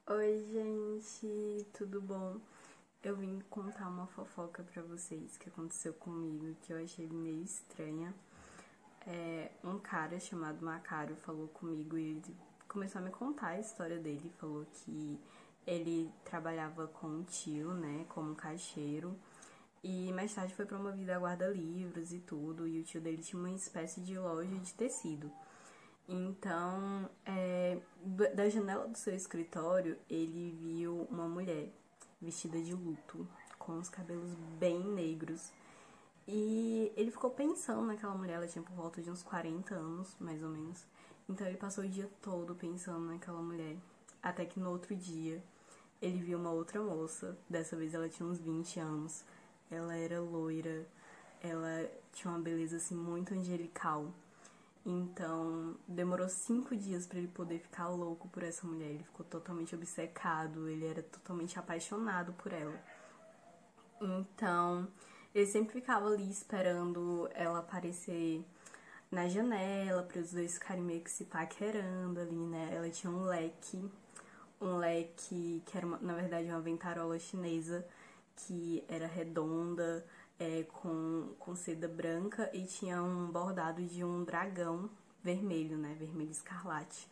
Oi, gente, tudo bom? Eu vim contar uma fofoca pra vocês que aconteceu comigo, que eu achei meio estranha. Um cara chamado Macário falou comigo e ele começou a me contar a história dele. Falou que ele trabalhava com um tio, né, como caixeiro, e mais tarde foi promovido a guarda-livros e tudo, e o tio dele tinha uma espécie de loja de tecido. Então, da janela do seu escritório, ele viu uma mulher vestida de luto, com os cabelos bem negros. E ele ficou pensando naquela mulher, ela tinha por volta de uns 40 anos, mais ou menos. Então ele passou o dia todo pensando naquela mulher. Até que no outro dia, ele viu uma outra moça, dessa vez ela tinha uns 20 anos. Ela era loira, ela tinha uma beleza assim muito angelical. Então, demorou 5 dias pra ele poder ficar louco por essa mulher. Ele ficou totalmente obcecado, ele era totalmente apaixonado por ela. Então, ele sempre ficava ali esperando ela aparecer na janela, para os dois ficarem meio que se paquerando ali, né? Ela tinha um leque que era, na verdade, uma ventarola chinesa, que era redonda, com seda branca e tinha um bordado de um dragão vermelho, né? Vermelho escarlate.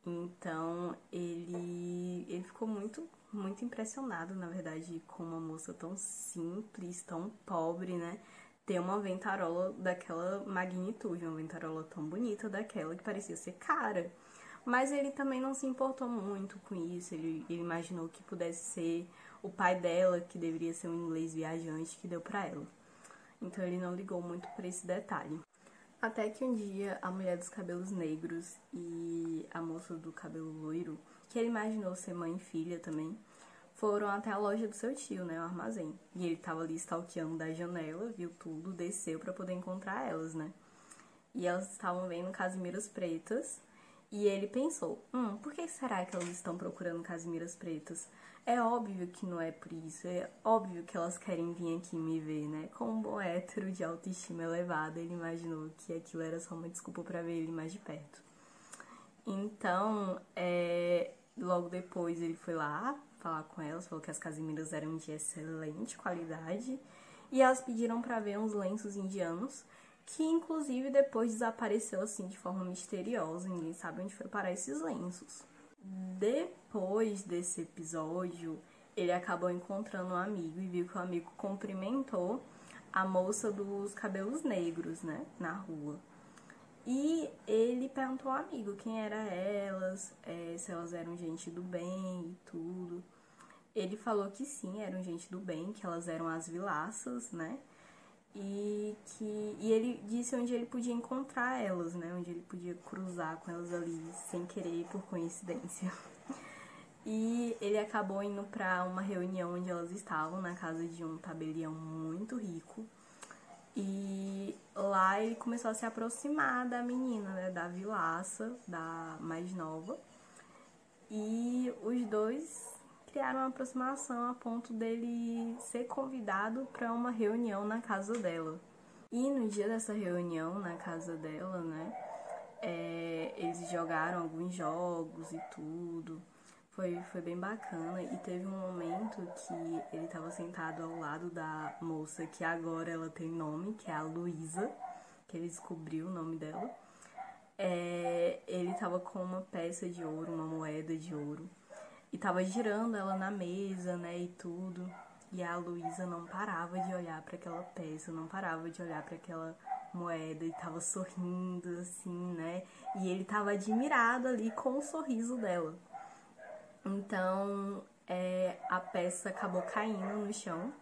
Então ele ficou muito impressionado, na verdade, com uma moça tão simples, tão pobre, né? Ter uma ventarola daquela magnitude, uma ventarola tão bonita daquela que parecia ser cara. Mas ele também não se importou muito com isso, ele imaginou que pudesse ser o pai dela, que deveria ser um inglês viajante, que deu pra ela. Então ele não ligou muito pra esse detalhe. Até que um dia a mulher dos cabelos negros e a moça do cabelo loiro, que ele imaginou ser mãe e filha também, foram até a loja do seu tio, né, o armazém. E ele tava ali stalkeando da janela, viu tudo, desceu pra poder encontrar elas, né? E elas estavam vendo casimiras pretas. E ele pensou, por que será que elas estão procurando casimiras pretas? É óbvio que não é por isso, é óbvio que elas querem vir aqui me ver, né? Como um bom hétero de autoestima elevada, ele imaginou que aquilo era só uma desculpa pra ver ele mais de perto. Então, logo depois ele foi lá falar com elas, falou que as casimiras eram de excelente qualidade e elas pediram pra ver uns lenços indianos que inclusive depois desapareceu assim de forma misteriosa, ninguém sabe onde foi parar esses lenços. Depois desse episódio, ele acabou encontrando um amigo e viu que o amigo cumprimentou a moça dos cabelos negros, né, na rua. E ele perguntou ao amigo quem era elas, se elas eram gente do bem e tudo. Ele falou que sim, eram gente do bem, que elas eram as vilaças, né? E ele disse onde ele podia encontrar elas, né? Onde ele podia cruzar com elas ali sem querer, por coincidência. E ele acabou indo pra uma reunião onde elas estavam, na casa de um tabelião muito rico. E lá ele começou a se aproximar da menina, né, da vilaça, da mais nova. E os dois criaram uma aproximação a ponto dele ser convidado para uma reunião na casa dela. E no dia dessa reunião na casa dela, né, eles jogaram alguns jogos e tudo. Foi bem bacana e teve um momento que ele estava sentado ao lado da moça que agora ela tem nome, que é a Luísa, que ele descobriu o nome dela. Ele tava com uma peça de ouro, uma moeda de ouro, e tava girando ela na mesa, né, e tudo. E a Luísa não parava de olhar para aquela peça, não parava de olhar para aquela moeda e tava sorrindo assim, né? E ele tava admirado ali com o sorriso dela. Então, a peça acabou caindo no chão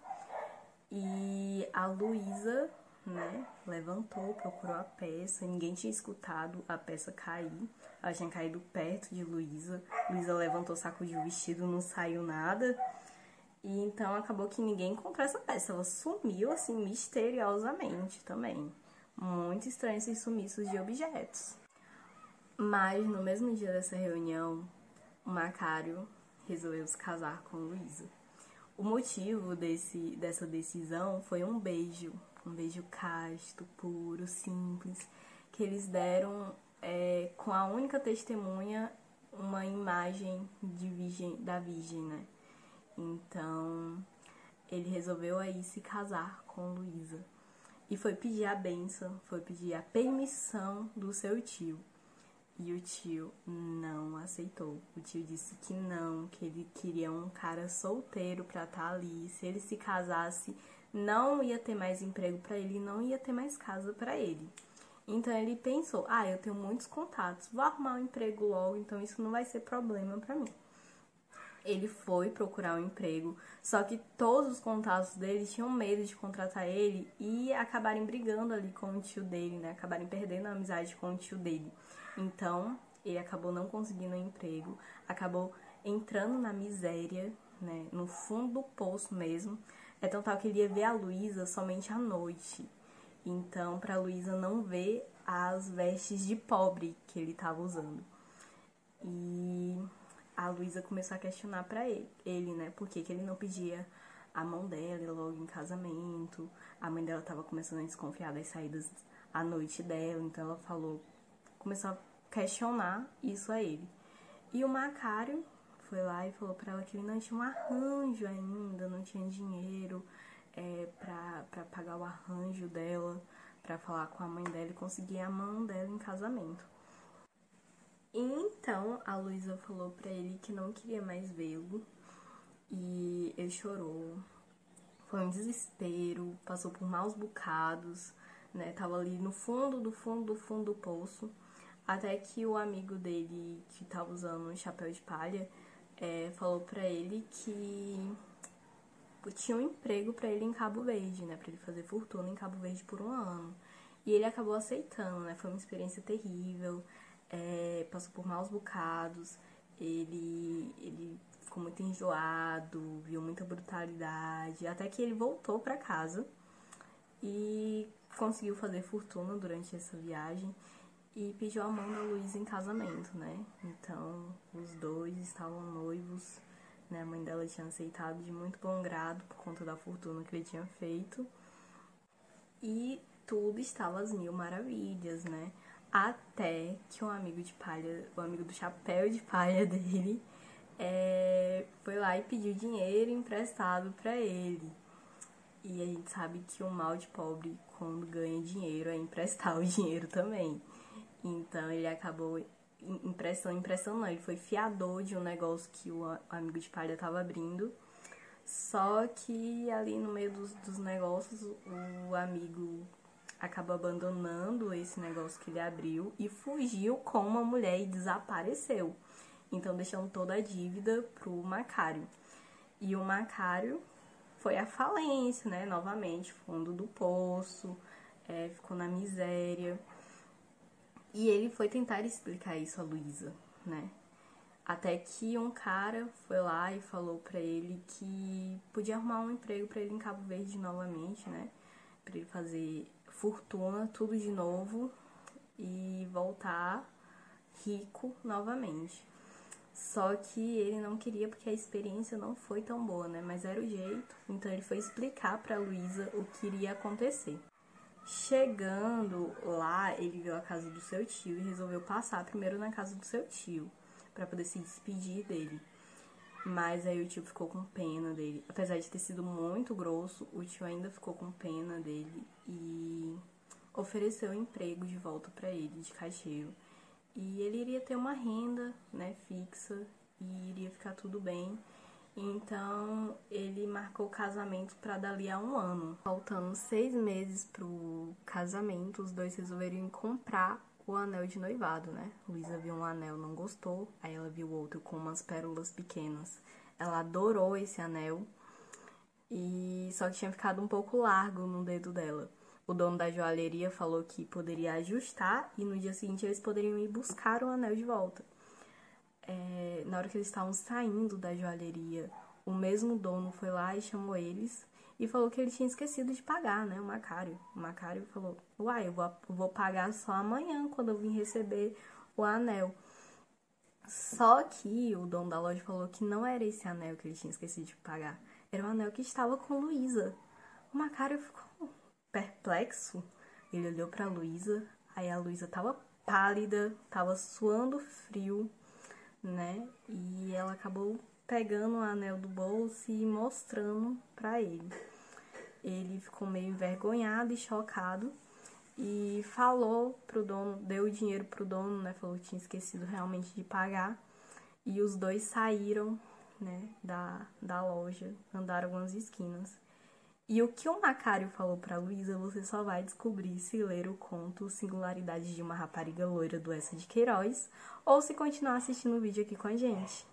e a Luísa, né, levantou, procurou a peça. Ninguém tinha escutado a peça cair. Ela tinha caído perto de Luísa. Luísa levantou, sacudiu o vestido, não saiu nada. E então acabou que ninguém encontrou essa peça. Ela sumiu assim misteriosamente também. Muito estranho esses sumiços de objetos. Mas no mesmo dia dessa reunião, o Macário resolveu se casar com Luísa. O motivo dessa decisão foi um beijo casto, puro, simples, que eles deram com a única testemunha uma imagem da Virgem, né? Então, ele resolveu aí se casar com Luísa. E foi pedir a bênção, foi pedir a permissão do seu tio. E o tio não aceitou. O tio disse que não, que ele queria um cara solteiro pra estar ali. Se ele se casasse, não ia ter mais emprego pra ele, não ia ter mais casa pra ele. Então ele pensou, eu tenho muitos contatos, vou arrumar um emprego logo, então isso não vai ser problema pra mim. Ele foi procurar um emprego, só que todos os contatos dele tinham medo de contratar ele e acabarem brigando ali com o tio dele, né? Acabarem perdendo a amizade com o tio dele. Então, ele acabou não conseguindo um emprego, acabou entrando na miséria, né? No fundo do poço mesmo. É tão tal que ele ia ver a Luísa somente à noite. Então, pra Luísa não ver as vestes de pobre que ele estava usando. E a Luísa começou a questionar pra ele, né? Por que ele não pedia a mão dela logo em casamento. A mãe dela tava começando a desconfiar das saídas à noite dela, então ela começou a questionar isso a ele. E o Macário foi lá e falou pra ela que ele não tinha um arranjo ainda, não tinha dinheiro pra pagar o arranjo dela, pra falar com a mãe dela e conseguir a mão dela em casamento. Então a Luísa falou pra ele que não queria mais vê-lo e ele chorou. Foi um desespero, passou por maus bocados, né? Tava ali no fundo do poço. Até que o amigo dele, que tava usando um chapéu de palha, falou pra ele que tinha um emprego pra ele em Cabo Verde, né? Pra ele fazer fortuna em Cabo Verde por um ano. E ele acabou aceitando, né? Foi uma experiência terrível, passou por maus bocados, ele ficou muito enjoado, viu muita brutalidade, até que ele voltou pra casa e conseguiu fazer fortuna durante essa viagem e pediu a mão da Luísa em casamento, né? Então, os dois estavam noivos, né? A mãe dela tinha aceitado de muito bom grado por conta da fortuna que ele tinha feito. E tudo estava às mil maravilhas, né? Até que um amigo de palha, o amigo do chapéu de palha dele, foi lá e pediu dinheiro emprestado pra ele. E a gente sabe que o mal de pobre, quando ganha dinheiro, é emprestar o dinheiro também. Então ele acabou emprestando não, ele foi fiador de um negócio que o amigo de palha estava abrindo. Só que ali no meio dos negócios, o amigo acabou abandonando esse negócio que ele abriu e fugiu com uma mulher e desapareceu. Então deixando toda a dívida pro Macário. E o Macário foi à falência, né? Novamente, fundo do poço, ficou na miséria. E ele foi tentar explicar isso a Luísa, né? Até que um cara foi lá e falou pra ele que podia arrumar um emprego pra ele em Cabo Verde novamente, né? Pra ele fazer fortuna, tudo de novo e voltar rico novamente. Só que ele não queria porque a experiência não foi tão boa, né? Mas era o jeito. Então ele foi explicar pra Luísa o que iria acontecer. Chegando lá, ele viu a casa do seu tio e resolveu passar primeiro na casa do seu tio, pra poder se despedir dele. Mas aí o tio ficou com pena dele. Apesar de ter sido muito grosso, o tio ainda ficou com pena dele e ofereceu um emprego de volta pra ele, de caixeiro. E ele iria ter uma renda, né, fixa e iria ficar tudo bem. Então ele marcou o casamento para dali a um ano. Faltando 6 meses pro casamento, os dois resolveram comprar o anel de noivado, né? Luísa viu um anel, não gostou. Aí ela viu outro com umas pérolas pequenas. Ela adorou esse anel, e só que tinha ficado um pouco largo no dedo dela. O dono da joalheria falou que poderia ajustar e no dia seguinte eles poderiam ir buscar o anel de volta. Na hora que eles estavam saindo da joalheria, o mesmo dono foi lá e chamou eles e falou que ele tinha esquecido de pagar, né, o Macário. O Macário falou, uai, eu vou pagar só amanhã, quando eu vim receber o anel. Só que o dono da loja falou que não era esse anel que ele tinha esquecido de pagar. Era o anel que estava com Luísa. O Macário ficou perplexo. Ele olhou pra Luísa, aí a Luísa tava pálida, tava suando frio, né? E ela acabou pegando o anel do bolso e mostrando pra ele. Ele ficou meio envergonhado e chocado e falou pro dono, deu o dinheiro pro dono, né? Falou que tinha esquecido realmente de pagar. E os dois saíram, né, da loja, andaram algumas esquinas. E o que o Macário falou pra Luísa, você só vai descobrir se ler o conto Singularidades de uma Rapariga Loira do Essa de Queiroz ou se continuar assistindo o vídeo aqui com a gente.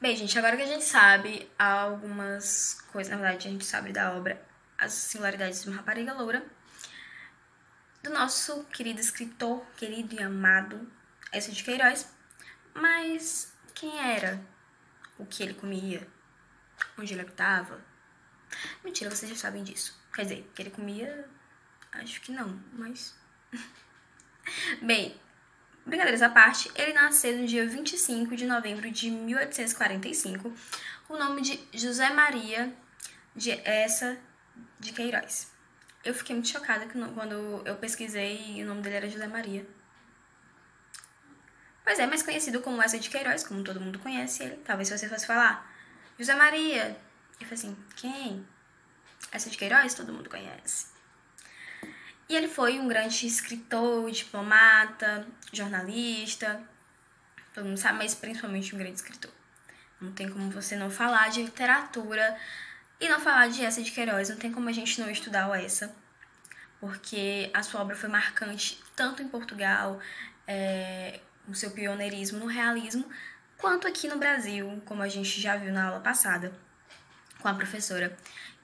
Bem, gente, agora que a gente sabe algumas coisas, na verdade, a gente sabe da obra As Singularidades de uma Rapariga Loura, do nosso querido escritor, querido e amado Essa de Queiroz. Mas quem era? O que ele comia? Onde ele habitava? Mentira, vocês já sabem disso. Quer dizer, que ele comia, acho que não, mas... Bem, brincadeiras à parte, ele nasceu no dia 25 de novembro de 1845, com o nome de José Maria de Essa de Queiroz. Eu fiquei muito chocada quando eu pesquisei e o nome dele era José Maria. Pois é, mais conhecido como Essa de Queiroz, como todo mundo conhece ele. Talvez se você fosse falar José Maria, eu falei assim, quem? Essa de Queiroz todo mundo conhece. E ele foi um grande escritor, diplomata, jornalista, todo mundo sabe, mas principalmente um grande escritor. Não tem como você não falar de literatura e não falar de Essa de Queiroz, não tem como a gente não estudar o Essa, porque a sua obra foi marcante tanto em Portugal, o seu pioneirismo no realismo, quanto aqui no Brasil, como a gente já viu na aula passada com a professora,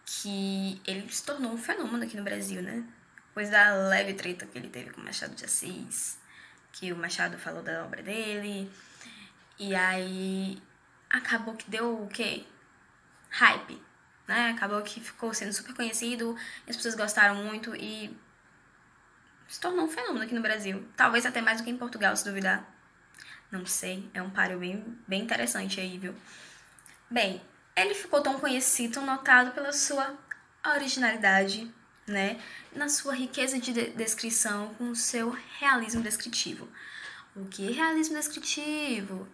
que ele se tornou um fenômeno aqui no Brasil, né? Depois da leve treta que ele teve com o Machado de Assis, que o Machado falou da obra dele, e aí acabou que deu o quê? Hype, né? Acabou que ficou sendo super conhecido, as pessoas gostaram muito e se tornou um fenômeno aqui no Brasil. Talvez até mais do que em Portugal, se duvidar. Não sei, é um páreo bem interessante aí, viu? Bem, ele ficou tão conhecido, tão notado pela sua originalidade, né? Na sua riqueza de descrição, com o seu realismo descritivo. O que é realismo descritivo?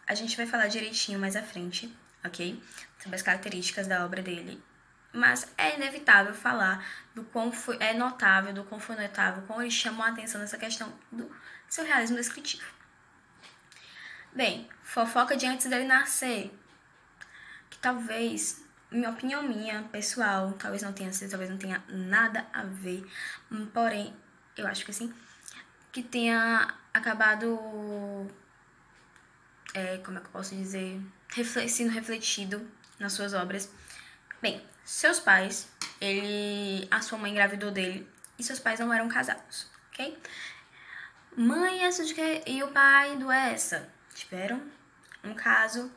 A gente vai falar direitinho mais à frente, ok? Sobre as características da obra dele. Mas é inevitável falar do quão foi, é notável, do quão foi notável, quão ele chamou a atenção nessa questão do seu realismo descritivo. Bem, fofoca de antes dele nascer, que talvez, minha opinião minha, pessoal, talvez não tenha sido, talvez não tenha nada a ver, porém, eu acho que sim, que tenha acabado, como é que eu posso dizer, sendo refletido nas suas obras. Bem, seus pais, a sua mãe engravidou dele e seus pais não eram casados, ok? Mãe e o pai do Essa tiveram um caso,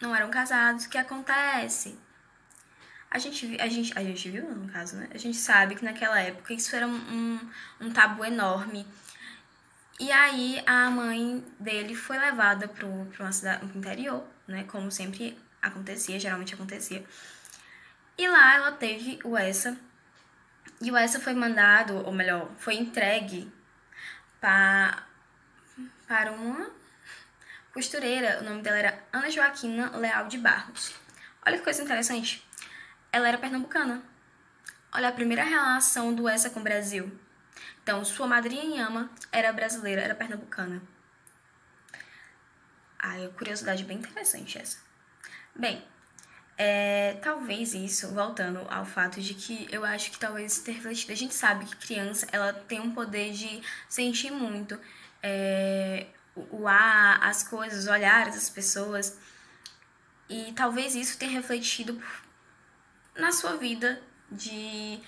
não eram casados. O que acontece? A gente viu, no caso, né? A gente sabe que naquela época isso era um tabu enorme. E aí a mãe dele foi levada para uma cidade, pro interior, né? Como sempre acontecia, geralmente acontecia. E lá ela teve o Essa. E o Essa foi mandado, ou melhor, foi entregue para uma costureira. O nome dela era Ana Joaquina Leal de Barros. Olha que coisa interessante. Ela era pernambucana. Olha a primeira relação do Essa com o Brasil. Então, sua madrinha em ama era brasileira, era pernambucana. Curiosidade bem interessante essa. Bem, talvez isso, voltando ao fato de que eu acho que talvez ter refletido. A gente sabe que criança, ela tem um poder de sentir muito o ar, as coisas, os olhares das pessoas. E talvez isso tenha refletido na sua vida, de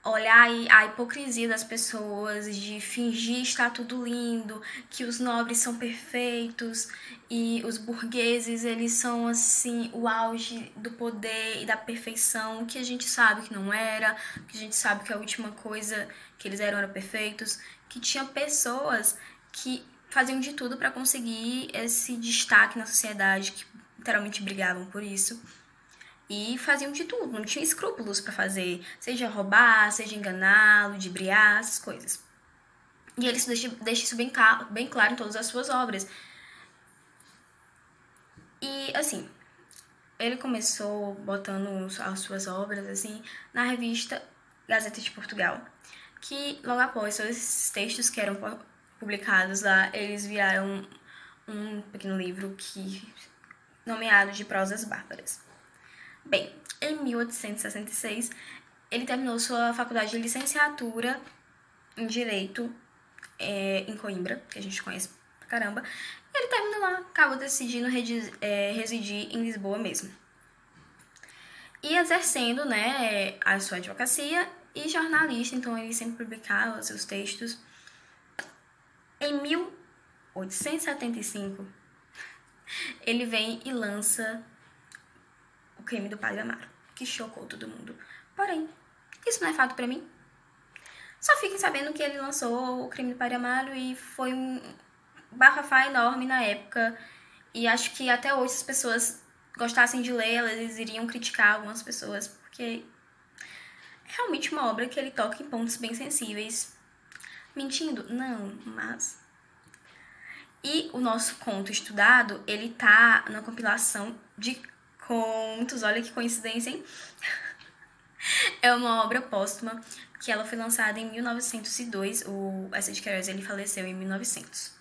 olhar a hipocrisia das pessoas, de fingir estar tudo lindo, que os nobres são perfeitos e os burgueses, eles são, assim, o auge do poder e da perfeição, que a gente sabe que não era, que a gente sabe que a última coisa que eles eram perfeitos, que tinha pessoas que faziam de tudo para conseguir esse destaque na sociedade, que literalmente brigavam por isso. e faziam de tudo, não tinham escrúpulos pra fazer, seja roubar, seja enganar, ludibriar, essas coisas. E ele deixa isso bem claro em todas as suas obras. E, assim, ele começou botando as suas obras, assim, na revista Gazeta de Portugal, que logo após todos esses textos que eram publicados lá, eles viraram um pequeno livro nomeado de Prosas Bárbaras. Bem, em 1866, ele terminou sua faculdade de licenciatura em Direito em Coimbra, que a gente conhece pra caramba. E ele terminou lá, acabou decidindo residir em Lisboa mesmo. E exercendo, né, a sua advocacia e jornalista, então ele sempre publicava seus textos. Em 1875, ele vem e lança O Crime do Padre Amaro, que chocou todo mundo. Porém, isso não é fato pra mim. Só fiquem sabendo que ele lançou O Crime do Padre Amaro e foi um bafafá enorme na época. E acho que até hoje, se as pessoas gostassem de ler, eles iriam criticar algumas pessoas, porque é realmente uma obra que ele toca em pontos bem sensíveis. Mentindo? Não, mas... E o nosso conto estudado, ele tá na compilação de contos, olha que coincidência, hein? É uma obra póstuma que ela foi lançada em 1902, o Eça de Queiroz ele faleceu em 1900.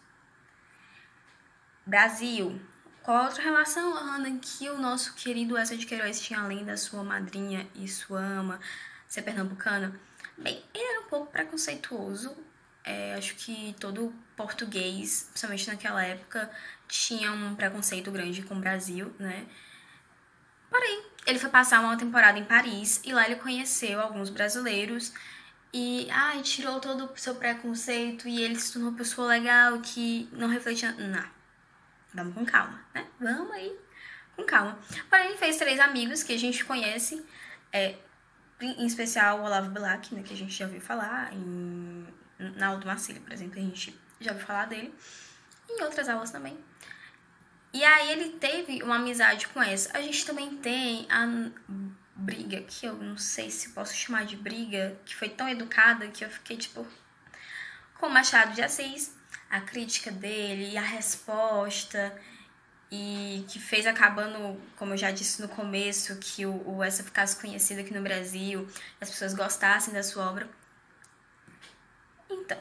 Brasil. Qual outra relação, Ana, que o nosso querido Eça de Queiroz tinha além da sua madrinha e sua ama ser pernambucana? Bem, ele era um pouco preconceituoso. Acho que todo português, principalmente naquela época, tinha um preconceito grande com o Brasil, né? Porém, ele foi passar uma temporada em Paris e lá ele conheceu alguns brasileiros e tirou todo o seu preconceito e ele se tornou uma pessoa legal que não refletia... Não, vamos com calma, né? Vamos aí, com calma. Porém, ele fez 3 amigos que a gente conhece, em especial o Olavo Bilac, né, que a gente já ouviu falar, na aula do Marcílio, por exemplo, a gente já ouviu falar dele, e em outras aulas também. E aí ele teve uma amizade com essa. A gente também tem a Briga, que eu não sei se posso chamar de briga, que foi tão educada que eu fiquei, tipo, com o Machado de Assis, a crítica dele e a resposta, e que fez acabando, como eu já disse no começo, que o Eça ficasse conhecido aqui no Brasil, as pessoas gostassem da sua obra. Então,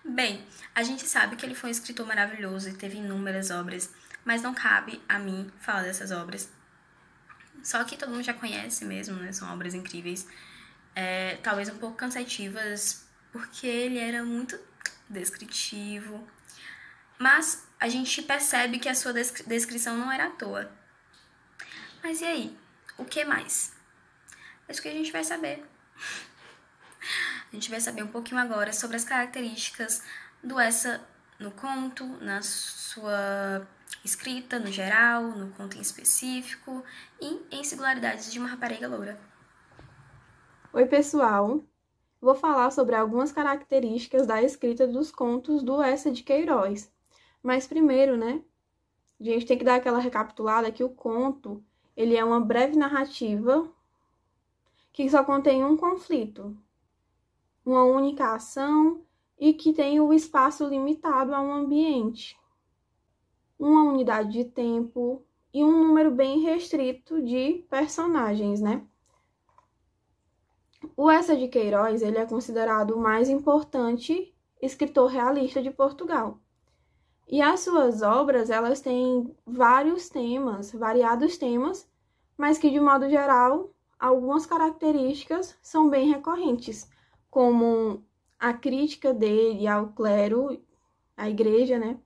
bem, a gente sabe que ele foi um escritor maravilhoso e teve inúmeras obras, mas não cabe a mim falar dessas obras. Só que todo mundo já conhece mesmo, né? São obras incríveis, talvez um pouco cansativas, porque ele era muito descritivo. Mas a gente percebe que a sua descrição não era à toa. Mas e aí? O que mais? É isso que a gente vai saber. A gente vai saber um pouquinho agora sobre as características do Eça no conto, na sua escrita no geral, no conto em específico e em singularidades de uma rapariga loura. Oi, pessoal! Vou falar sobre algumas características da escrita dos contos do Eça de Queiroz. Mas primeiro, né, a gente tem que dar aquela recapitulada que o conto, ele é uma breve narrativa que só contém um conflito, uma única ação e que tem o espaço limitado a um ambiente, uma unidade de tempo e um número bem restrito de personagens, né? O Eça de Queiroz, ele é considerado o mais importante escritor realista de Portugal. E as suas obras, elas têm vários temas, variados temas, mas que, de modo geral, algumas características são bem recorrentes, como a crítica dele ao clero, à igreja, né?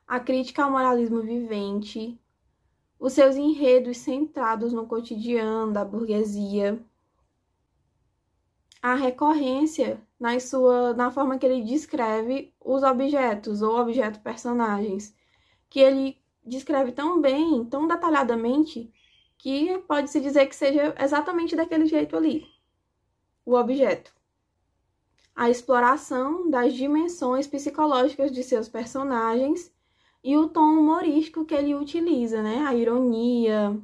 A crítica ao moralismo vivente, os seus enredos centrados no cotidiano da burguesia, a recorrência na forma que ele descreve os objetos ou objeto-personagens, que ele descreve tão bem, tão detalhadamente, que pode-se dizer que seja exatamente daquele jeito ali, o objeto. A exploração das dimensões psicológicas de seus personagens e o tom humorístico que ele utiliza, né? A ironia,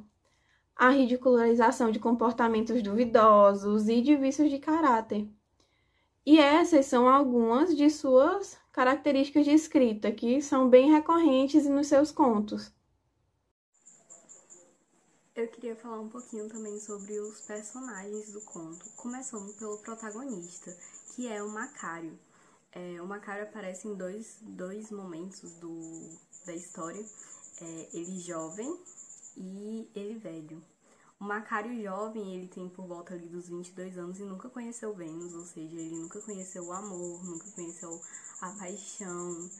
a ridicularização de comportamentos duvidosos e de vícios de caráter. E essas são algumas de suas características de escrita, que são bem recorrentes nos seus contos. Eu queria falar um pouquinho também sobre os personagens do conto, começando pelo protagonista, que é o Macário. O Macário aparece em dois momentos da história, ele jovem e ele velho. O Macário jovem, ele tem por volta ali dos 22 anos e nunca conheceu Vênus, ou seja, ele nunca conheceu o amor, nunca conheceu a paixão,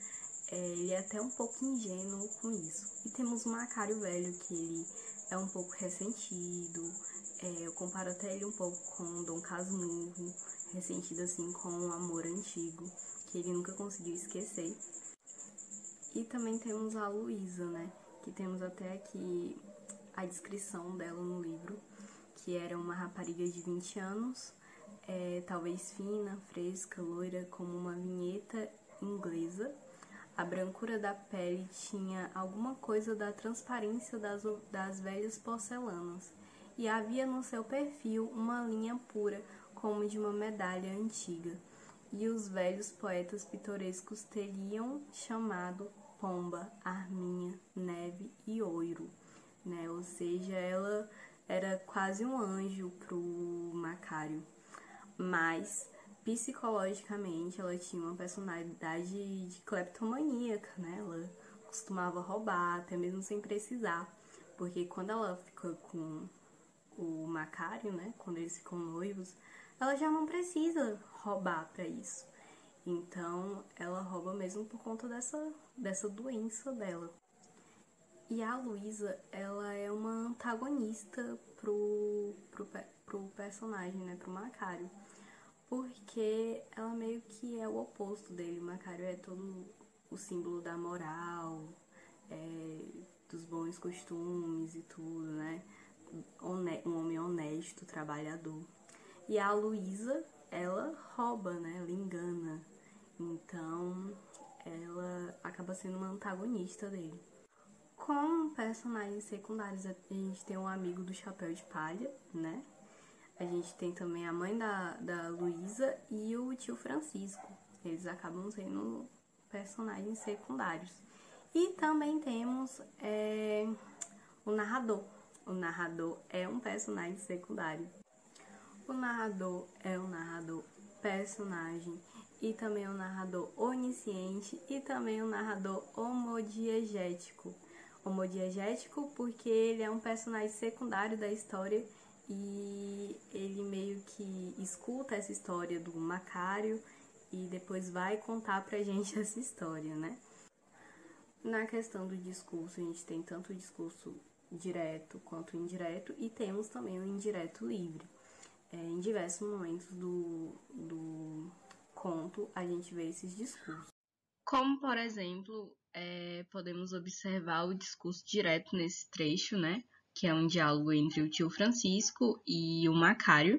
ele é até um pouco ingênuo com isso. E temos o Macário velho, que ele é um pouco ressentido, eu comparo até ele um pouco com Dom Casmurro, ressentido assim com o amor antigo, que ele nunca conseguiu esquecer. E também temos a Luísa, né, que temos até aqui a descrição dela no livro, que era uma rapariga de 20 anos, talvez fina, fresca, loira, como uma vinheta inglesa. A brancura da pele tinha alguma coisa da transparência das velhas porcelanas, e havia no seu perfil uma linha pura, como de uma medalha antiga, e os velhos poetas pitorescos teriam chamado Pomba, Arminha, Neve e Oiro, né? Ou seja, ela era quase um anjo pro Macário, mas psicologicamente ela tinha uma personalidade de cleptomaníaca, né? Ela costumava roubar, até mesmo sem precisar, porque quando ela fica com o Macário, né? Quando eles ficam noivos, ela já não precisa roubar para isso. Então ela rouba mesmo por conta dessa doença dela. E a Luísa, ela é uma antagonista pro personagem, né? Pro Macário. Porque ela meio que é o oposto dele. O Macário é todo o símbolo da moral, dos bons costumes e tudo, né? Um homem honesto, trabalhador. E a Luísa, ela rouba, né? Ela engana. Então, ela acaba sendo uma antagonista dele. Como personagens secundários, a gente tem um amigo do Chapéu de Palha, né? A gente tem também a mãe da Luísa e o tio Francisco. Eles acabam sendo personagens secundários. E também temos o narrador. O narrador é um personagem secundário. O narrador é um narrador personagem e também um narrador onisciente e também um narrador homodiegético. Homodiegético porque ele é um personagem secundário da história e ele meio que escuta essa história do Macário e depois vai contar pra gente essa história, né? Na questão do discurso, a gente tem tanto o discurso direto quanto o indireto e temos também o indireto livre. Em diversos momentos do conto, a gente vê esses discursos. Como, por exemplo, podemos observar o discurso direto nesse trecho, né? Que é um diálogo entre o tio Francisco e o Macário.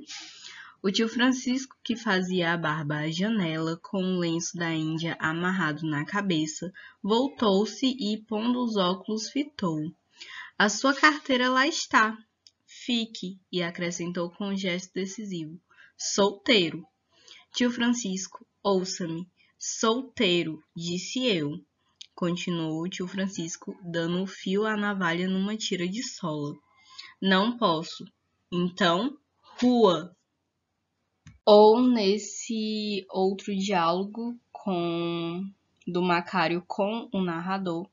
O tio Francisco, que fazia a barba à janela, com o lenço da Índia amarrado na cabeça, voltou-se e, pondo os óculos, fitou. A sua carteira lá está. Fique, e acrescentou com um gesto decisivo. Solteiro. Tio Francisco, ouça-me. Solteiro, disse eu. Continuou o tio Francisco, dando o fio à navalha numa tira de sola. Não posso. Então, rua. Ou nesse outro diálogo do Macário com o narrador,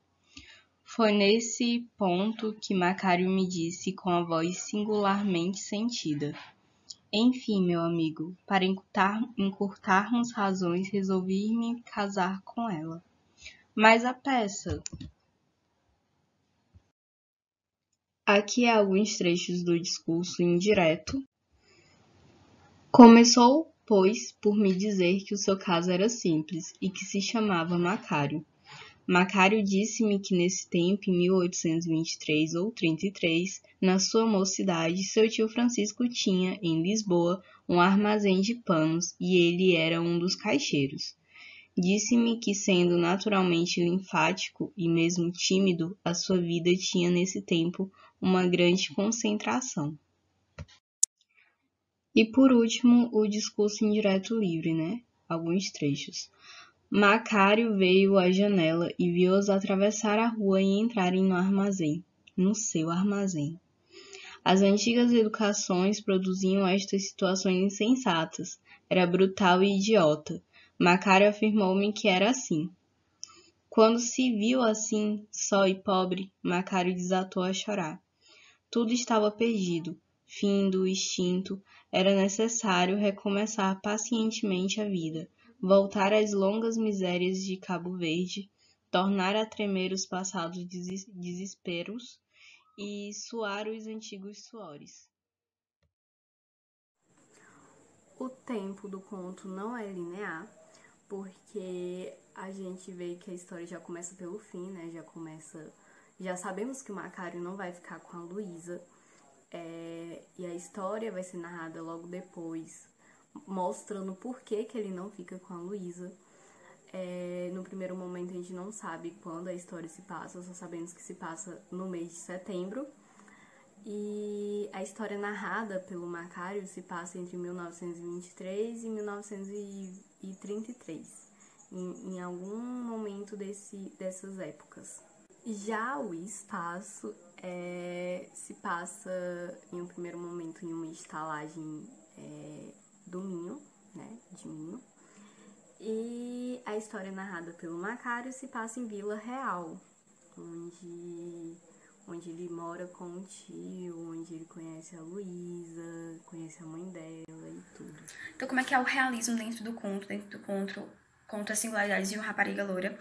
foi nesse ponto que Macário me disse com a voz singularmente sentida. Enfim, meu amigo, para encurtarmos razões, resolvi me casar com ela. Mas a peça. Aqui há alguns trechos do discurso indireto. Começou, pois, por me dizer que o seu caso era simples e que se chamava Macário. Macário disse-me que nesse tempo, em 1823 ou 33, na sua mocidade, seu tio Francisco tinha, em Lisboa, um armazém de panos e ele era um dos caixeiros. Disse-me que, sendo naturalmente linfático e mesmo tímido, a sua vida tinha nesse tempo uma grande concentração. E por último, o discurso indireto livre, né? Alguns trechos. Macário veio à janela e viu-os atravessar a rua e entrarem no seu armazém. As antigas educações produziam estas situações insensatas. Era brutal e idiota. Macário afirmou-me que era assim. Quando se viu assim, só e pobre, Macário desatou a chorar. Tudo estava perdido, findo, extinto. Era necessário recomeçar pacientemente a vida, voltar às longas misérias de Cabo Verde, tornar a tremer os passados desesperos e suar os antigos suores. O tempo do conto não é linear, porque a gente vê que a história já começa pelo fim, né? Já sabemos que o Macário não vai ficar com a Luísa, e a história vai ser narrada logo depois, mostrando por que ele não fica com a Luísa. No primeiro momento a gente não sabe quando a história se passa, só sabemos que se passa no mês de setembro. E a história narrada pelo Macário se passa entre 1923 e 1933, em algum momento dessas épocas. Já o espaço se passa em um primeiro momento em uma estalagem do Minho, né, de Minho. E a história narrada pelo Macário se passa em Vila Real, onde ele mora com o tio, onde ele conhece a Luísa, conhece a mãe dela e tudo. Então, como é que é o realismo dentro do conto? Conta as singularidades de uma rapariga loura.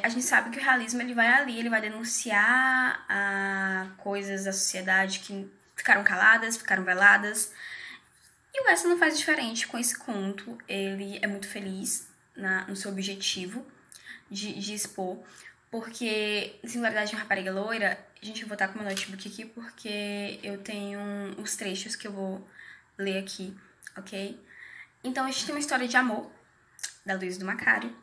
A gente sabe que o realismo ele vai denunciar coisas da sociedade que ficaram caladas, ficaram veladas. E o Essa não faz diferente com esse conto. Ele é muito feliz no seu objetivo de expor, porque Singularidade de uma Rapariga Loira, gente, eu vou estar com meu notebook aqui porque eu tenho os trechos que eu vou ler aqui, ok? Então, a gente tem uma história de amor da Luísa e do Macário.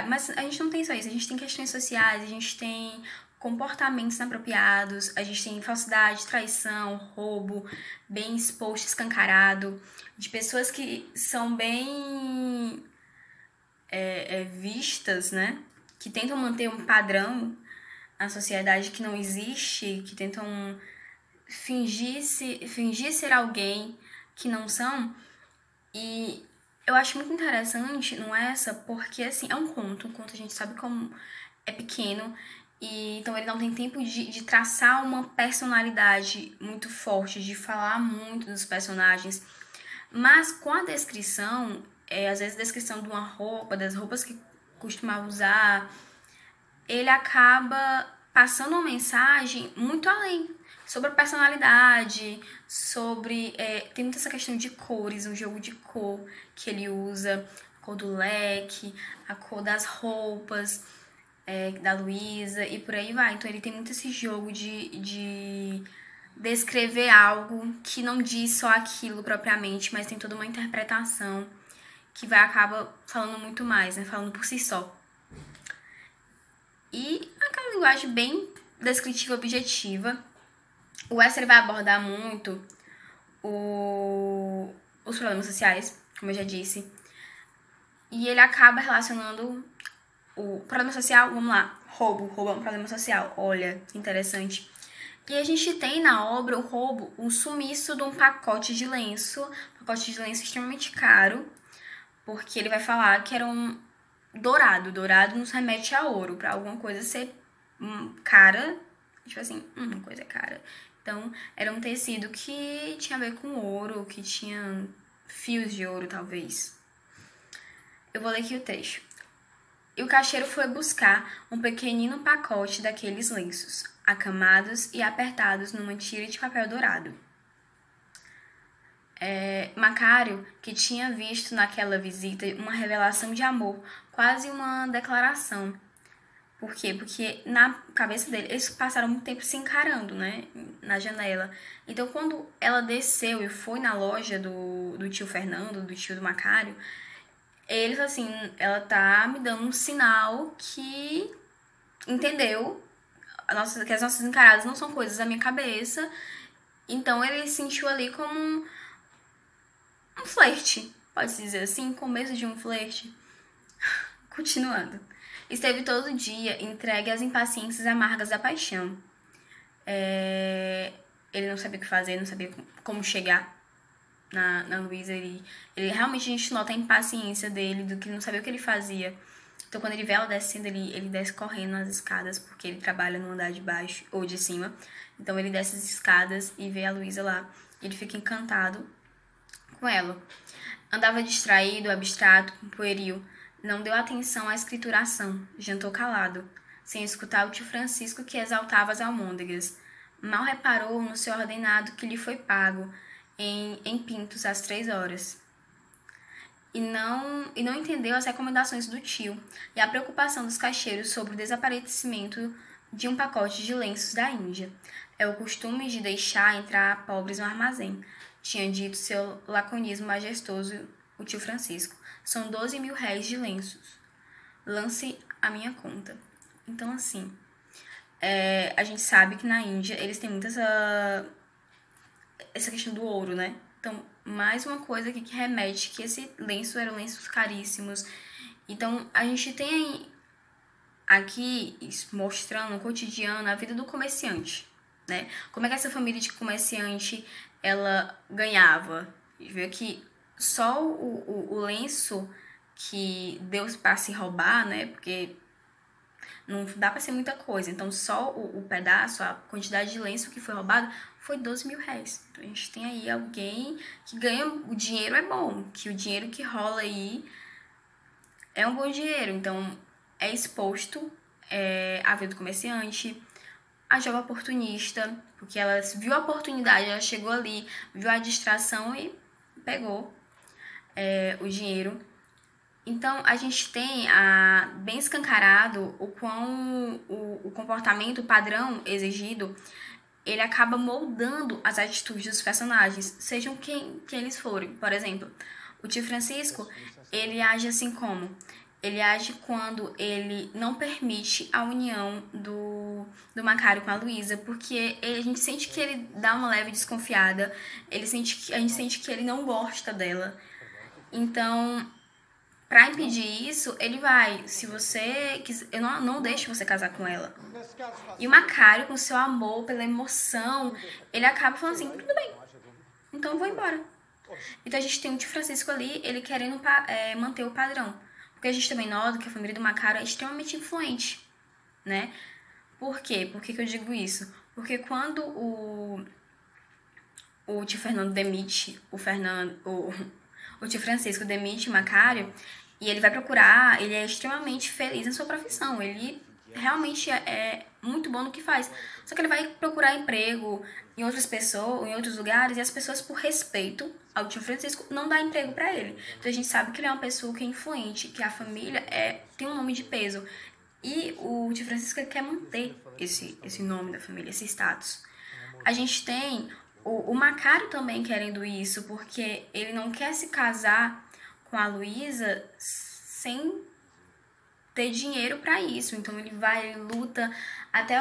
Mas a gente não tem só isso, a gente tem questões sociais, a gente tem comportamentos inapropriados, a gente tem falsidade, traição, roubo, bem exposto, escancarado, de pessoas que são bem vistas, né? Que tentam manter um padrão na sociedade que não existe, que tentam fingir ser alguém que não são. E eu acho muito interessante, não é essa? Porque, assim, é um conto a gente sabe como é pequeno, e então ele não tem tempo de traçar uma personalidade muito forte, de falar muito dos personagens. Mas com a descrição, às vezes a descrição de uma roupa, das roupas que costumava usar, ele acaba passando uma mensagem muito além, sobre a personalidade, sobre... tem muita essa questão de cores, um jogo de cor que ele usa, a cor do leque, a cor das roupas da Luísa e por aí vai. Então ele tem muito esse jogo de descrever algo que não diz só aquilo propriamente, mas tem toda uma interpretação que acaba falando muito mais, né? Falando por si só. E aquela linguagem bem descritiva, objetiva. O Essa vai abordar muito os problemas sociais, como eu já disse. E ele acaba relacionando o problema social, vamos lá, roubo é um problema social, olha, que interessante. E a gente tem na obra o roubo, o sumiço de um pacote de lenço extremamente caro, porque ele vai falar que era um dourado nos remete a ouro, pra alguma coisa ser cara, tipo assim, uma coisa cara. Então, era um tecido que tinha a ver com ouro, que tinha fios de ouro, talvez. Eu vou ler aqui o texto. E o caixeiro foi buscar um pequenino pacote daqueles lenços, acamados e apertados numa tira de papel dourado. Macário, que tinha visto naquela visita uma revelação de amor, quase uma declaração. Por quê? Porque na cabeça dele, eles passaram muito tempo se encarando, né, na janela. Então, quando ela desceu e foi na loja do tio Fernando, do tio do Macário, eles, assim, ela tá me dando um sinal que entendeu que as nossas encaradas não são coisas da minha cabeça. Então ele sentiu ali como um flerte, pode-se dizer assim, começo de um flerte. Continuando. Esteve todo dia entregue às impaciências amargas da paixão. Ele não sabia o que fazer, não sabia como chegar na Luísa. Ele realmente, a gente nota a impaciência dele, do que ele não sabia o que ele fazia. Então, quando ele vê ela descendo, ele desce correndo nas escadas, porque ele trabalha no andar de baixo ou de cima. Então, ele desce as escadas e vê a Luísa lá. Ele fica encantado com ela. Andava distraído, abstrato, pueril. Não deu atenção à escrituração. Jantou calado, sem escutar o tio Francisco que exaltava as almôndegas. Mal reparou no seu ordenado que lhe foi pago em pintos às 3 horas. E não entendeu as recomendações do tio e a preocupação dos caixeiros sobre o desaparecimento de um pacote de lenços da Índia. É o costume de deixar entrar pobres no armazém, tinha dito seu laconismo majestoso o tio Francisco. São 12.000 réis de lenços. Lance a minha conta. Então, assim, a gente sabe que na Índia eles têm muito essa questão do ouro, né? Então, mais uma coisa aqui que remete que esse lenço eram lenços caríssimos. Então, a gente tem aqui mostrando no cotidiano a vida do comerciante, né? Como é que essa família de comerciante, ela ganhava. Vê que só o lenço que deu para se roubar, né? Porque não dá para ser muita coisa. Então, só o pedaço, a quantidade de lenço que foi roubado foi 12.000 réis. Então, a gente tem aí alguém que ganha... O dinheiro é bom, que o dinheiro que rola aí é um bom dinheiro. Então, é exposto a vida do comerciante, a jovem oportunista, porque ela viu a oportunidade, ela chegou ali, viu a distração e pegou o dinheiro. Então, a gente tem bem escancarado o quão o comportamento, o padrão exigido, ele acaba moldando as atitudes dos personagens, sejam quem eles forem. Por exemplo, o tio Francisco, ele age assim como? Ele age quando ele não permite a união do Macário com a Luísa, porque a gente sente que ele dá uma leve desconfiada, a gente sente que ele não gosta dela. Então, pra impedir isso, ele vai, se você quiser, eu não deixo você casar com ela. E o Macário, com seu amor, pela emoção, ele acaba falando assim, tudo bem, então eu vou embora. Então a gente tem o tio Francisco ali, ele querendo manter o padrão. Porque a gente também nota que a família do Macário é extremamente influente, né? Por quê? Por que eu digo isso? Porque quando o tio Fernando demite o tio Francisco demite o Macário, e ele vai procurar, ele é extremamente feliz na sua profissão, ele realmente é muito bom no que faz. Só que ele vai procurar emprego em outras pessoas, em outros lugares, e as pessoas, por respeito ao tio Francisco, não dá emprego pra ele. Então a gente sabe que ele é uma pessoa que é influente, que a família tem um nome de peso. E o tio Francisco quer manter esse nome da família, esse status. A gente tem o Macário também querendo isso, porque ele não quer se casar com a Luísa sem ter dinheiro para isso. Então ele luta até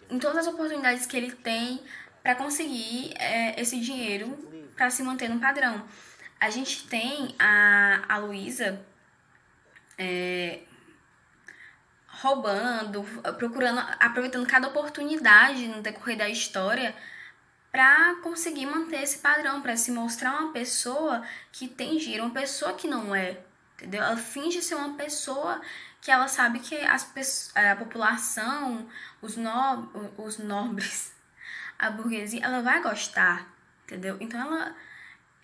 em todas as oportunidades que ele tem para conseguir esse dinheiro para se manter no padrão. A gente tem a Luísa roubando, aproveitando cada oportunidade no decorrer da história para conseguir manter esse padrão, para se mostrar uma pessoa que tem dinheiro, uma pessoa que não é, entendeu? Ela finge ser uma pessoa que ela sabe que a população, os nobres, a burguesia, ela vai gostar, entendeu? Então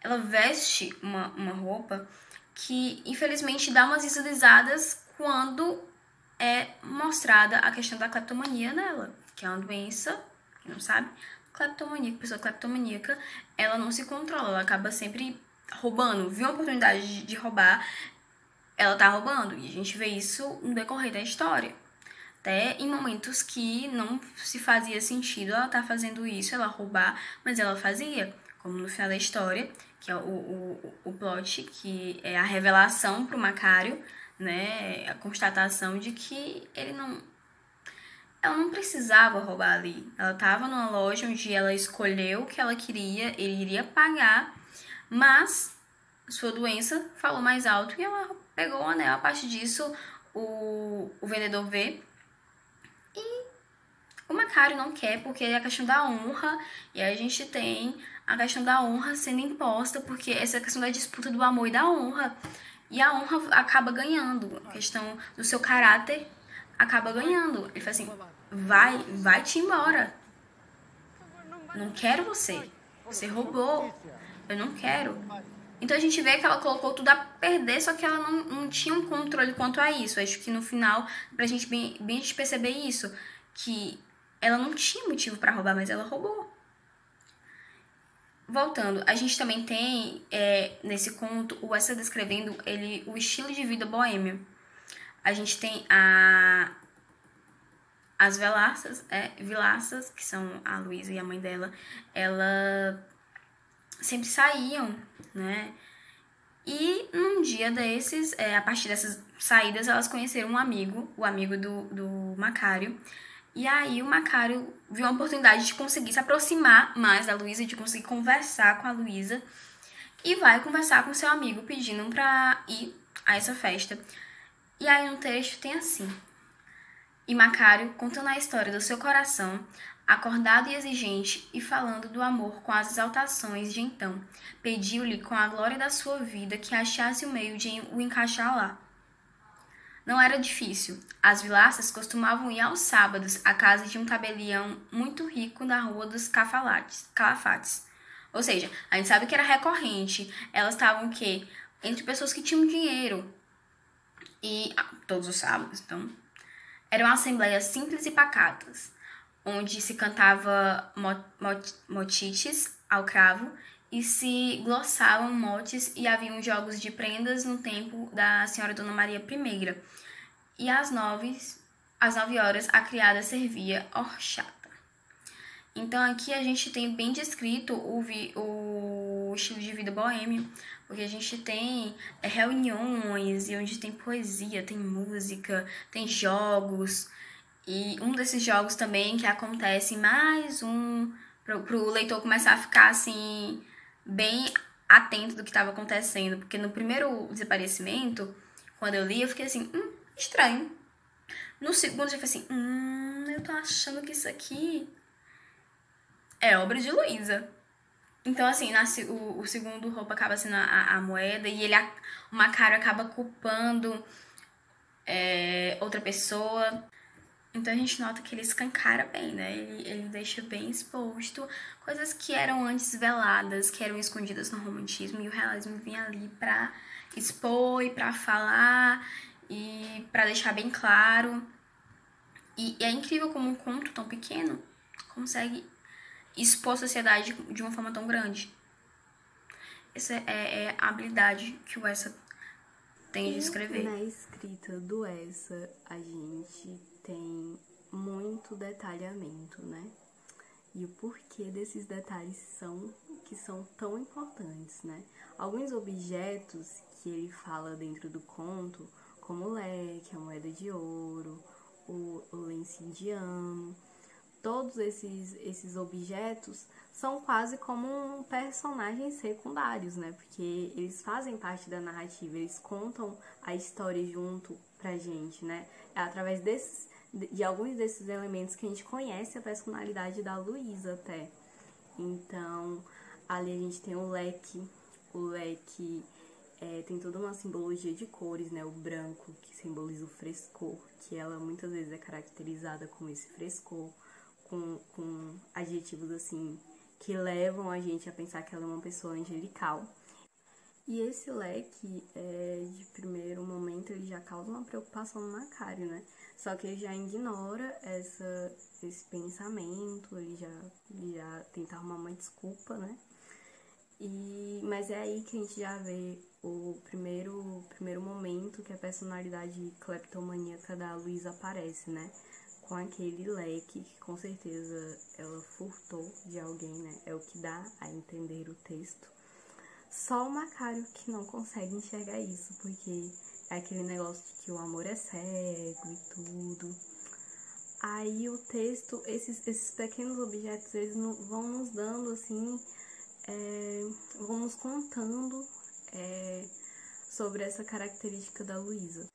ela veste uma roupa que, infelizmente, dá umas deslizadas quando é mostrada a questão da cleptomania nela, que é uma doença, quem não sabe, pessoa cleptomaníaca, ela não se controla, ela acaba sempre roubando. Viu a oportunidade de roubar, ela tá roubando. E a gente vê isso no decorrer da história. Até em momentos que não se fazia sentido ela tá fazendo isso, ela roubar, mas ela fazia. Como no final da história, que é o plot, que é a revelação pro Macário, né? A constatação de que ele não... ela não precisava roubar ali. Ela tava numa loja onde ela escolheu o que ela queria, ele iria pagar, mas sua doença falou mais alto e ela pegou o anel. A partir disso, o vendedor vê e o Macário não quer, porque é a questão da honra, e aí a gente tem a questão da honra sendo imposta, porque essa questão da disputa do amor e da honra, e a honra acaba ganhando, a questão do seu caráter acaba ganhando. Ele fala assim, vai-te embora, não quero você roubou, eu não quero. Então a gente vê que ela colocou tudo a perder, só que ela não tinha um controle quanto a isso. Acho que no final, pra gente bem a gente perceber isso, que ela não tinha motivo pra roubar, mas ela roubou. Voltando, a gente também tem, nesse conto, o Essa descrevendo o estilo de vida boêmio. A gente tem as Vilaças, que são a Luísa e a mãe dela, ela sempre saíam, né? E num dia desses, a partir dessas saídas, elas conheceram um amigo, o amigo do Macário. E aí o Macário viu a oportunidade de conseguir se aproximar mais da Luísa, de conseguir conversar com a Luísa. E vai conversar com seu amigo pedindo pra ir a essa festa. E aí no texto tem assim: e Macário, contando a história do seu coração, acordado e exigente, e falando do amor com as exaltações de então, pediu-lhe com a glória da sua vida que achasse o meio de o encaixar lá. Não era difícil. As Vilaças costumavam ir aos sábados à casa de um tabelião muito rico na rua dos Calafates. Ou seja, a gente sabe que era recorrente. Elas estavam o quê? Entre pessoas que tinham dinheiro. E todos os sábados, então. Eram assembleias simples e pacatas, onde se cantava motites ao cravo e se glossavam motes e haviam jogos de prendas no tempo da senhora Dona Maria I. E às 9 horas, a criada servia horchata. Então aqui a gente tem bem descrito o estilo de vida boêmio, porque a gente tem reuniões e onde tem poesia, tem música, tem jogos. E um desses jogos também que acontece mais pro leitor começar a ficar assim bem atento do que estava acontecendo, porque no primeiro desaparecimento, quando eu li, eu fiquei assim, estranho. No segundo eu falei assim, eu tô achando que isso aqui é obra de Luísa. Então, assim, o segundo roubo acaba sendo a moeda e o Macário acaba culpando outra pessoa. Então a gente nota que ele escancara bem, né? Ele deixa bem exposto coisas que eram antes veladas, que eram escondidas no romantismo, e o realismo vinha ali pra expor e pra falar e pra deixar bem claro. E é incrível como um conto tão pequeno consegue expor a sociedade de uma forma tão grande. Essa é a habilidade que o Essa tem de escrever. Na escrita do Essa, a gente tem muito detalhamento, né? E o porquê desses detalhes que são tão importantes, né? Alguns objetos que ele fala dentro do conto, como o leque, a moeda de ouro, o lenço indiano, todos esses objetos são quase como personagens secundários, né? Porque eles fazem parte da narrativa, eles contam a história junto pra gente, né? É através de alguns desses elementos que a gente conhece a personalidade da Luísa até. Então, ali a gente tem o leque tem toda uma simbologia de cores, né? O branco, que simboliza o frescor, que ela muitas vezes é caracterizada com esse frescor, com adjetivos assim que levam a gente a pensar que ela é uma pessoa angelical. E esse leque, de primeiro momento, ele já causa uma preocupação no Macário, né? Só que ele já ignora esse pensamento, ele já tenta arrumar uma desculpa, né? Mas é aí que a gente já vê o primeiro momento que a personalidade cleptomaníaca da Luísa aparece, né? Com aquele leque que com certeza ela furtou de alguém, né? É o que dá a entender o texto. Só o Macário que não consegue enxergar isso, porque é aquele negócio de que o amor é cego e tudo. Aí o texto, esses pequenos objetos, eles vão nos dando, assim, vão nos contando sobre essa característica da Luísa.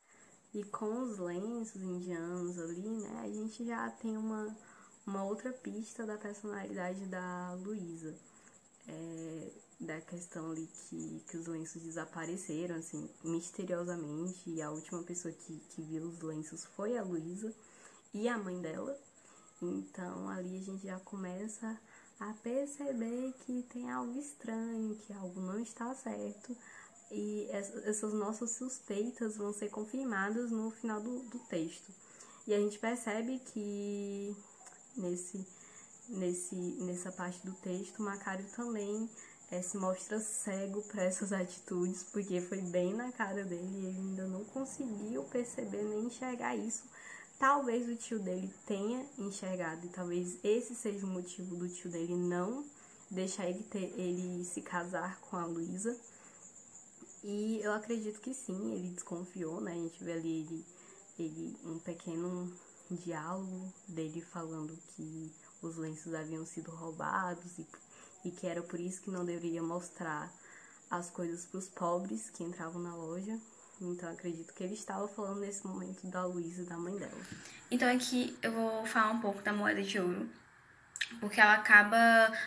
E com os lenços indianos ali, né, a gente já tem uma outra pista da personalidade da Luísa. Da questão ali que os lenços desapareceram, assim, misteriosamente, e a última pessoa que viu os lenços foi a Luísa e a mãe dela. Então ali a gente já começa a perceber que tem algo estranho, que algo não está certo, e essas nossas suspeitas vão ser confirmadas no final do texto. E a gente percebe que nessa parte do texto, Macário também se mostra cego para essas atitudes, porque foi bem na cara dele e ele ainda não conseguiu perceber nem enxergar isso. Talvez o tio dele tenha enxergado, e talvez esse seja o motivo do tio dele não deixar ele se casar com a Luísa. E eu acredito que sim, ele desconfiou, né? A gente vê ali um pequeno diálogo dele falando que os lenços haviam sido roubados e que era por isso que não deveria mostrar as coisas para os pobres que entravam na loja. Então, acredito que ele estava falando nesse momento da Luísa e da mãe dela. Então, aqui eu vou falar um pouco da moeda de ouro, porque ela acaba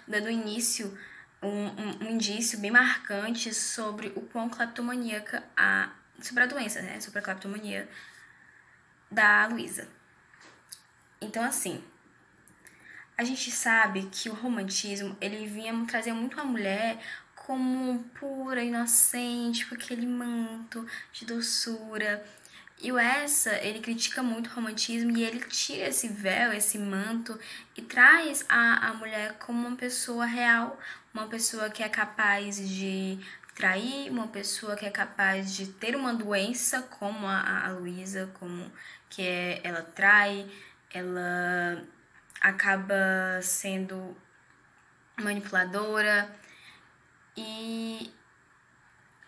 dando início, um indício bem marcante sobre o quão cleptomaníaca, sobre a doença, né? Sobre a cleptomania da Luísa. Então, assim, a gente sabe que o romantismo, ele vinha trazer muito a mulher como pura, inocente, com aquele manto de doçura. E o Essa, ele critica muito o romantismo e ele tira esse véu, esse manto e traz a mulher como uma pessoa real, uma pessoa que é capaz de trair, uma pessoa que é capaz de ter uma doença como a Luísa, como ela trai, ela acaba sendo manipuladora. E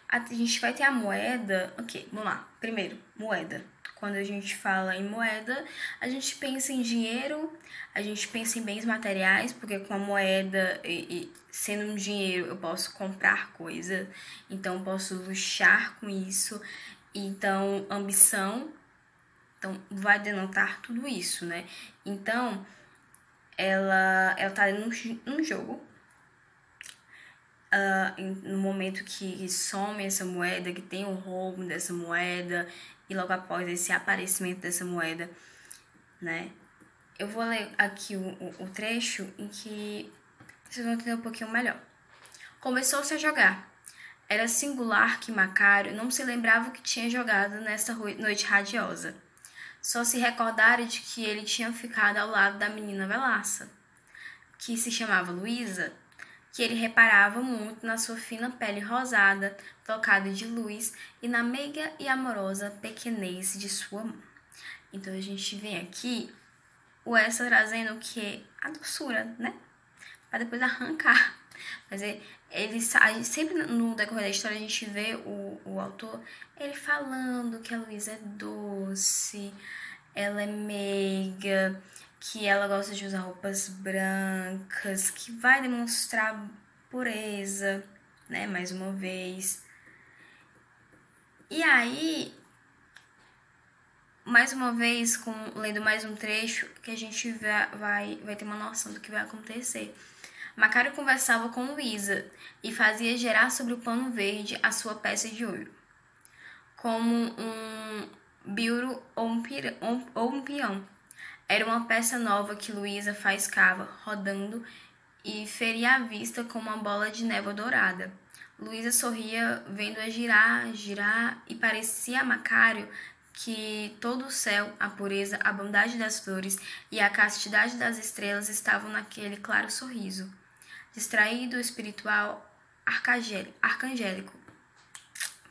a gente vai ter a moeda. Ok, vamos lá. Primeiro, moeda. Quando a gente fala em moeda, a gente pensa em dinheiro, a gente pensa em bens materiais, porque com a moeda e sendo um dinheiro eu posso comprar coisa, então eu posso luxar com isso. Então, ambição, então vai denotar tudo isso, né? Então, ela tá num jogo. No momento que some essa moeda, que tem o roubo dessa moeda, e logo após esse aparecimento dessa moeda, né? Eu vou ler aqui o trecho em que vocês vão entender um pouquinho melhor. Começou-se a jogar. Era singular que Macário não se lembrava o que tinha jogado nessa noite radiosa. Só se recordara de que ele tinha ficado ao lado da menina Velaça, que se chamava Luísa, que ele reparava muito na sua fina pele rosada, tocada de luz, e na meiga e amorosa pequenez de sua mão. Então a gente vem aqui o Essa trazendo o que? A doçura, né? Para depois arrancar. Mas sempre no decorrer da história a gente vê o autor ele falando que a Luísa é doce, ela é meiga, que ela gosta de usar roupas brancas, que vai demonstrar pureza, né, mais uma vez. E aí, mais uma vez, lendo mais um trecho, que a gente vai ter uma noção do que vai acontecer. Macário conversava com Luísa e fazia gerar sobre o pano verde a sua peça de ouro, como um biuro ou um peão. Era uma peça nova que Luísa faiscava, rodando, e feria a vista com uma bola de névoa dourada. Luísa sorria, vendo-a girar, e parecia a Macário que todo o céu, a pureza, a bondade das flores e a castidade das estrelas estavam naquele claro sorriso. Distraído, espiritual, arcangélico.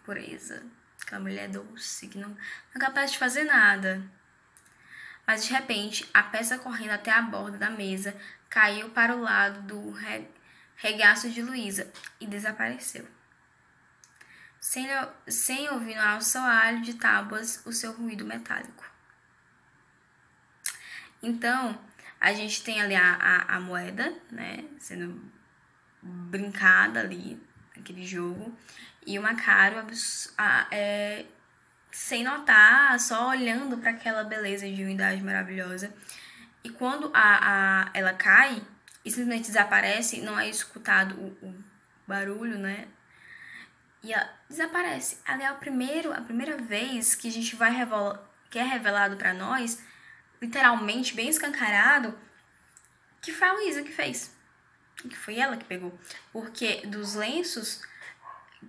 Pureza. Aquela mulher doce, que não é capaz de fazer nada. Mas de repente, a peça correndo até a borda da mesa caiu para o lado do regaço de Luísa e desapareceu. Sem ouvir ao soalho de tábuas o seu ruído metálico. Então, a gente tem ali a moeda, né, sendo brincada ali, naquele jogo, e o Macário sem notar, só olhando para aquela beleza de unidade maravilhosa. E quando ela cai e simplesmente desaparece, não é escutado o barulho, né? E ela desaparece. Ali é a primeira vez que a gente que é revelado para nós, literalmente, bem escancarado, que foi a Luísa que fez. Que foi ela que pegou. Porque dos lenços,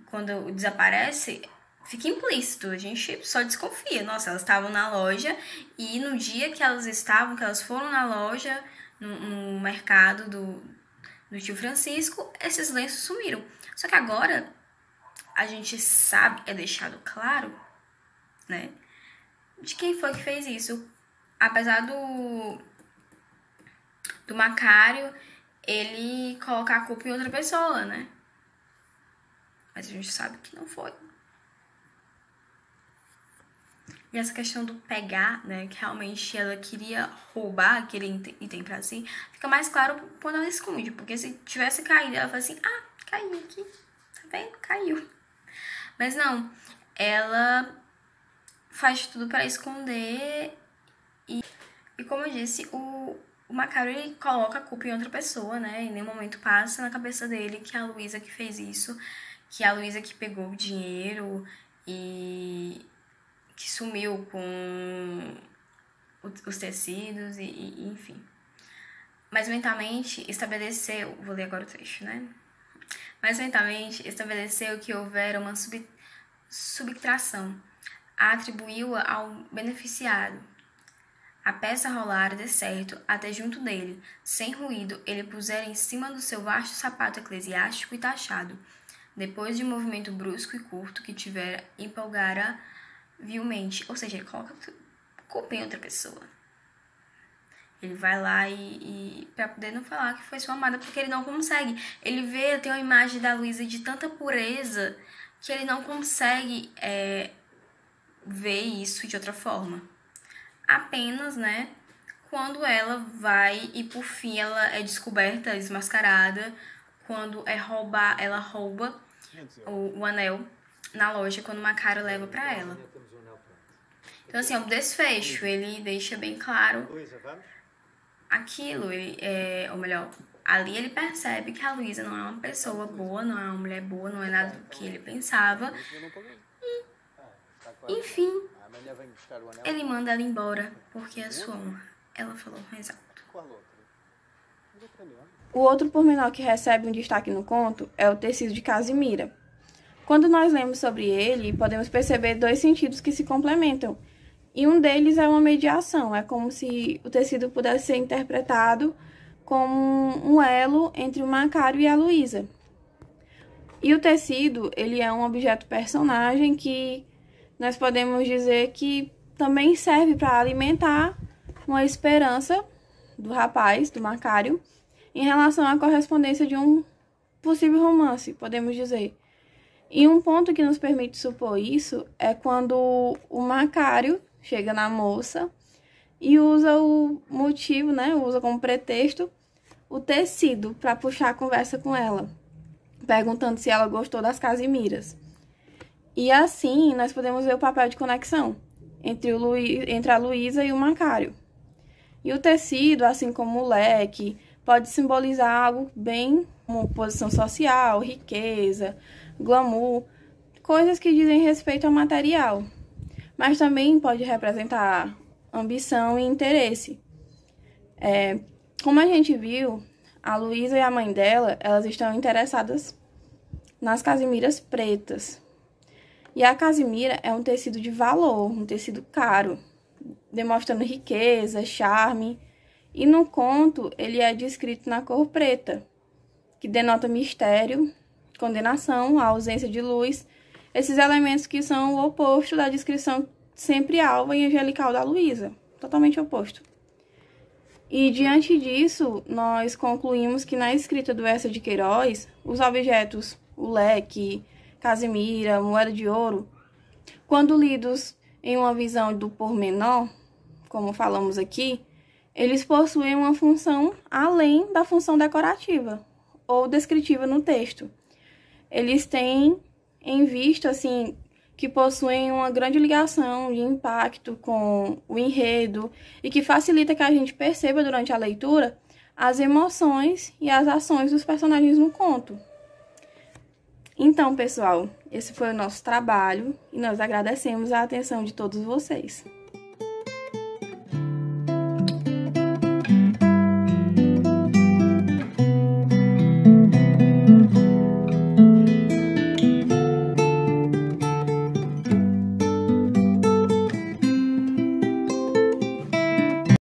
quando desaparece, fica implícito. A gente só desconfia. Nossa, elas estavam na loja e no dia que elas foram na loja, no mercado do tio Francisco, esses lenços sumiram. Só que agora a gente sabe, é deixado claro, né, de quem foi que fez isso. Apesar do Macário ele colocar a culpa em outra pessoa, né? Mas a gente sabe que não foi. E essa questão do pegar, né, que realmente ela queria roubar aquele item pra si, fica mais claro quando ela esconde. Porque se tivesse caído, ela fala assim, caiu aqui, tá vendo? Caiu. Mas não, ela faz de tudo para esconder e como eu disse, o Macário ele coloca a culpa em outra pessoa, né? Em nenhum momento passa na cabeça dele que é a Luísa que fez isso, que é a Luísa que pegou o dinheiro e que sumiu com os tecidos e enfim. Mas mentalmente estabeleceu, vou ler agora o trecho, né? Mas mentalmente estabeleceu que houvera uma subtração, atribuiu-a ao beneficiado. A peça rolara de certo até junto dele, sem ruído, ele pusera em cima do seu vasto sapato eclesiástico e taxado. Depois de um movimento brusco e curto que tivera, empolgara vilmente, ou seja, ele coloca culpa em outra pessoa. Ele vai lá e pra poder não falar que foi sua amada, porque ele não consegue. Ele vê, tem uma imagem da Luísa de tanta pureza que ele não consegue ver isso de outra forma. Apenas, né, quando ela vai e por fim ela é descoberta, desmascarada, quando ela rouba o anel na loja quando o Macário leva pra ela. Então assim, é um desfecho, ele deixa bem claro aquilo, ou melhor, ali ele percebe que a Luísa não é uma pessoa boa, não é uma mulher boa, não é nada do que ele pensava. E, enfim, ele manda ela embora, porque é sua honra. Ela falou mais alto. O outro pormenor que recebe um destaque no conto é o tecido de Casimira. Quando nós lemos sobre ele, podemos perceber dois sentidos que se complementam. E um deles é uma mediação, é como se o tecido pudesse ser interpretado como um elo entre o Macário e a Luísa. E o tecido, ele é um objeto personagem que nós podemos dizer que também serve para alimentar uma esperança do rapaz, do Macário, em relação à correspondência de um possível romance, podemos dizer. E um ponto que nos permite supor isso é quando o Macário chega na moça e usa o motivo, né? Usa como pretexto o tecido para puxar a conversa com ela, perguntando se ela gostou das casimiras. E assim nós podemos ver o papel de conexão entre a Luísa e o Macário. E o tecido, assim como o leque, pode simbolizar algo bem como posição social, riqueza, glamour, coisas que dizem respeito ao material. Mas também pode representar ambição e interesse. Como a gente viu, a Luísa e a mãe dela, elas estão interessadas nas casimiras pretas. E a casimira é um tecido de valor, um tecido caro, demonstrando riqueza, charme. E no conto, ele é descrito na cor preta, que denota mistério, condenação, a ausência de luz, esses elementos que são o oposto da descrição sempre alva e angelical da Luísa, totalmente oposto. E diante disso, nós concluímos que na escrita do Eça de Queiroz, os objetos, o leque, casimira, moeda de ouro, quando lidos em uma visão do pormenor, como falamos aqui, eles possuem uma função além da função decorativa ou descritiva no texto. Eles têm em vista, assim, que possuem uma grande ligação de impacto com o enredo e que facilita que a gente perceba durante a leitura as emoções e as ações dos personagens no conto. Então, pessoal, esse foi o nosso trabalho e nós agradecemos a atenção de todos vocês.